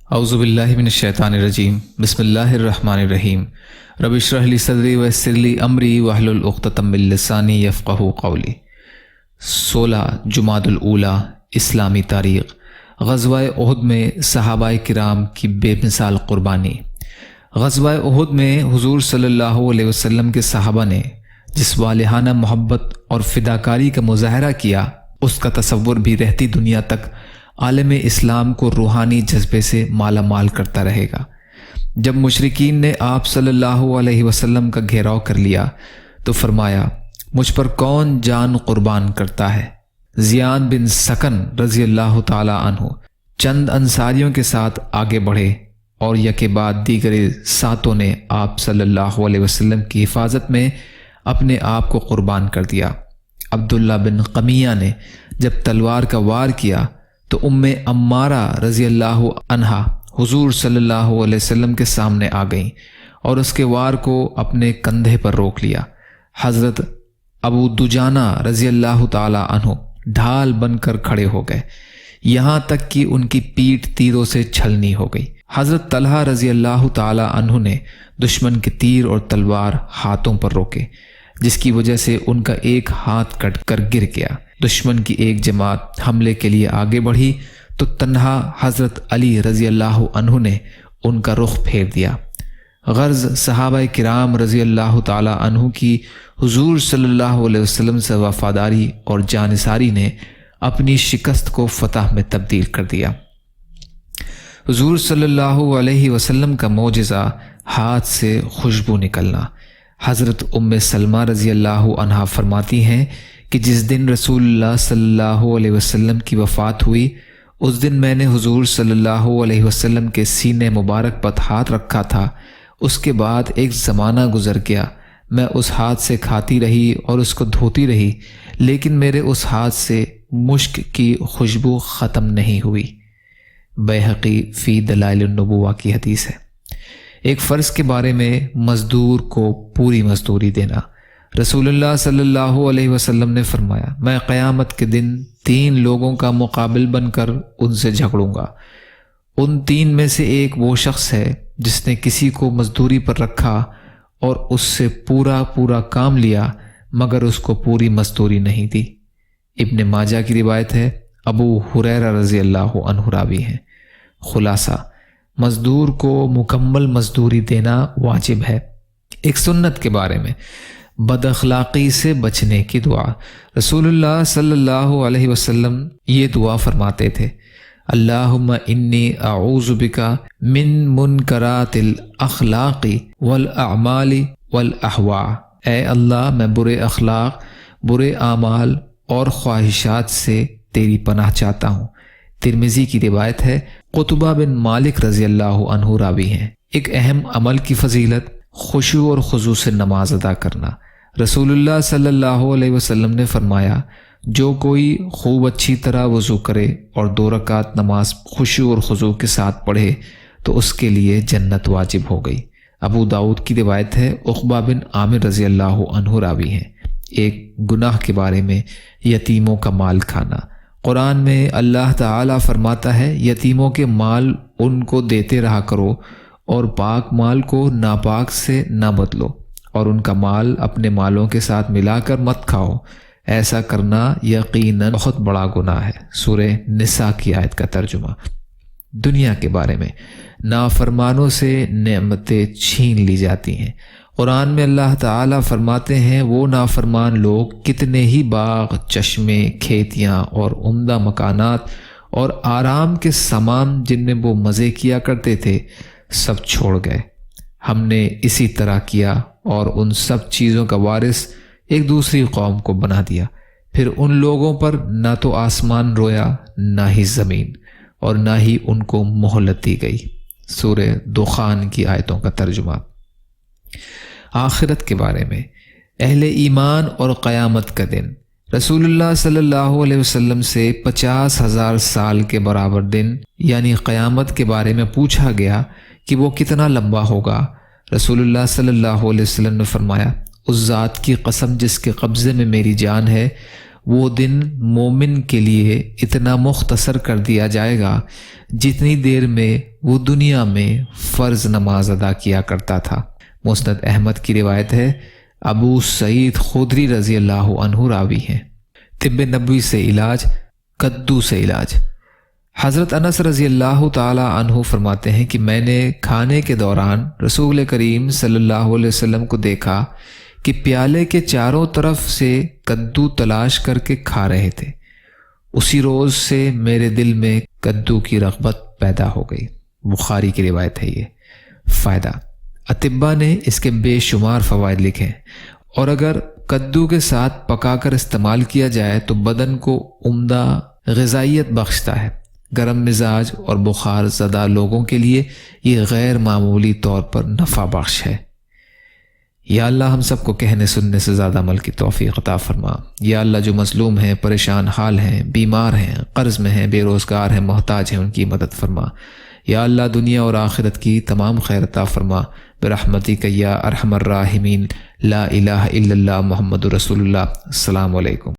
اعوذ باللہ من الشیطان الرجیم بسم اللہ الرحمن الرحیم رب اشرح لی صدری ویسر لی امری واحلل عقدۃ من لسانی یفقہوا قولی۔ 16 جمادی الاولیٰ اسلامی تاریخ۔ غزوہ احد میں صحابہ کرام کی بے مثال قربانی۔ غزوہ احد میں حضور صلی اللہ علیہ وسلم کے صحابہ نے جس والہانہ محبت اور فداکاری کا مظاہرہ کیا، اس کا تصور بھی رہتی دنیا تک عالم اسلام کو روحانی جذبے سے مالا مال کرتا رہے گا۔ جب مشرکین نے آپ صلی اللہ علیہ وسلم کا گھیراؤ کر لیا تو فرمایا، مجھ پر کون جان قربان کرتا ہے؟ زیان بن سکن رضی اللہ تعالی عنہ چند انصاریوں کے ساتھ آگے بڑھے اور یکے بعد دیگر ساتوں نے آپ صلی اللہ علیہ وسلم کی حفاظت میں اپنے آپ کو قربان کر دیا۔ عبداللہ بن قمیہ نے جب تلوار کا وار کیا تو ام عمارہ رضی اللہ عنہا حضور صلی اللہ علیہ وسلم کے سامنے آ گئیں اور اس کے وار کو اپنے کندھے پر روک لیا۔ حضرت ابو دجانہ رضی اللہ تعالی عنہ ڈھال بن کر کھڑے ہو گئے، یہاں تک کہ ان کی پیٹھ تیروں سے چھلنی ہو گئی۔ حضرت طلحہ رضی اللہ تعالی عنہ نے دشمن کے تیر اور تلوار ہاتھوں پر روکے، جس کی وجہ سے ان کا ایک ہاتھ کٹ کر گر گیا۔ دشمن کی ایک جماعت حملے کے لیے آگے بڑھی تو تنہا حضرت علی رضی اللہ عنہ نے ان کا رخ پھیر دیا۔ غرض صحابہ کرام رضی اللہ تعالی عنہ کی حضور صلی اللہ علیہ وسلم سے وفاداری اور جانثاری نے اپنی شکست کو فتح میں تبدیل کر دیا۔ حضور صلی اللہ علیہ وسلم کا معجزہ ہاتھ سے خوشبو نکلنا۔ حضرت ام سلمہ رضی اللہ عنہا فرماتی ہیں کہ جس دن رسول اللہ صلی اللہ علیہ وسلم کی وفات ہوئی، اس دن میں نے حضور صلی اللہ علیہ وسلم کے سینے مبارک پر ہاتھ رکھا تھا۔ اس کے بعد ایک زمانہ گزر گیا، میں اس ہاتھ سے کھاتی رہی اور اس کو دھوتی رہی، لیکن میرے اس ہاتھ سے مشک کی خوشبو ختم نہیں ہوئی۔ بیہقی فی دلائل النبوہ کی حدیث ہے۔ ایک فرض کے بارے میں مزدور کو پوری مزدوری دینا۔ رسول اللہ صلی اللہ علیہ وسلم نے فرمایا، میں قیامت کے دن 3 لوگوں کا مقابل بن کر ان سے جھگڑوں گا۔ ان 3 میں سے ایک وہ شخص ہے جس نے کسی کو مزدوری پر رکھا اور اس سے پورا کام لیا مگر اس کو پوری مزدوری نہیں دی۔ ابن ماجہ کی روایت ہے، ابو ہریرہ رضی اللہ عنہ راوی ہیں۔ خلاصہ، مزدور کو مکمل مزدوری دینا واجب ہے۔ ایک سنت کے بارے میں، بد اخلاقی سے بچنے کی دعا۔ رسول اللہ صلی اللہ علیہ وسلم یہ دعا فرماتے تھے، اللہم انی اعوذ بک من منکرات الاخلاق والاعمال والاہواء۔ اے اللہ، میں برے اخلاق، برے اعمال اور خواہشات سے تیری پناہ چاہتا ہوں۔ ترمذی کی روایت ہے، قطبہ بن مالک رضی اللہ عنہ راوی ہیں۔ ایک اہم عمل کی فضیلت خشوع اور خضوع سے نماز ادا کرنا۔ رسول اللہ صلی اللہ علیہ وسلم نے فرمایا، جو کوئی خوب اچھی طرح وضو کرے اور 2 رکعت نماز خشوع اور خضوع کے ساتھ پڑھے تو اس کے لیے جنت واجب ہو گئی۔ ابو داؤد کی روایت ہے، عقبہ بن عامر رضی اللہ عنہ راوی ہیں۔ ایک گناہ کے بارے میں، یتیموں کا مال کھانا۔ قرآن میں اللہ تعالیٰ فرماتا ہے، یتیموں کے مال ان کو دیتے رہا کرو اور پاک مال کو ناپاک سے نہ بدلو، اور ان کا مال اپنے مالوں کے ساتھ ملا کر مت کھاؤ، ایسا کرنا یقیناً بہت بڑا گناہ ہے۔ سورہ نساء کی آیت کا ترجمہ۔ دنیا کے بارے میں، نافرمانوں سے نعمتیں چھین لی جاتی ہیں۔ قرآن میں اللہ تعالیٰ فرماتے ہیں، وہ نافرمان لوگ کتنے ہی باغ، چشمے، کھیتیاں اور عمدہ مکانات اور آرام کے سامان جن میں وہ مزے کیا کرتے تھے، سب چھوڑ گئے۔ ہم نے اسی طرح کیا اور ان سب چیزوں کا وارث ایک دوسری قوم کو بنا دیا۔ پھر ان لوگوں پر نہ تو آسمان رویا، نہ ہی زمین، اور نہ ہی ان کو مہلت دی گئی۔ سورہ دخان کی آیتوں کا ترجمہ۔ آخرت کے بارے میں، اہل ایمان اور قیامت کا دن۔ رسول اللہ صلی اللہ علیہ وسلم سے 50,000 سال کے برابر دن یعنی قیامت کے بارے میں پوچھا گیا کہ وہ کتنا لمبا ہوگا۔ رسول اللہ صلی اللہ علیہ وسلم نے فرمایا، اس ذات کی قسم جس کے قبضے میں میری جان ہے، وہ دن مومن کے لیے اتنا مختصر کر دیا جائے گا جتنی دیر میں وہ دنیا میں فرض نماز ادا کیا کرتا تھا۔ مسند احمد کی روایت ہے، ابو سعید خدری رضی اللہ عنہ راوی ہیں۔ طب نبوی سے علاج، کدو سے علاج۔ حضرت انس رضی اللہ تعالی عنہ فرماتے ہیں کہ میں نے کھانے کے دوران رسول کریم صلی اللہ علیہ وسلم کو دیکھا کہ پیالے کے چاروں طرف سے کدو تلاش کر کے کھا رہے تھے۔ اسی روز سے میرے دل میں کدو کی رغبت پیدا ہو گئی۔ بخاری کی روایت ہے یہ۔ فائدہ، اطباء نے اس کے بے شمار فوائد لکھے ہیں، اور اگر کدو کے ساتھ پکا کر استعمال کیا جائے تو بدن کو عمدہ غذائیت بخشتا ہے۔ گرم مزاج اور بخار زدہ لوگوں کے لیے یہ غیر معمولی طور پر نفع بخش ہے۔ یا اللہ ہم سب کو کہنے سننے سے زیادہ عمل کی توفیق عطا فرما۔ یا اللہ جو مظلوم ہیں، پریشان حال ہیں، بیمار ہیں، قرض میں ہیں، بے روزگار ہیں، محتاج ہیں، ان کی مدد فرما۔ یا اللہ دنیا اور آخرت کی تمام خیر عطا فرما برحمتک یا ارحم الراحمین۔ لا الہ الا اللہ محمد رسول اللہ۔ السلام علیکم۔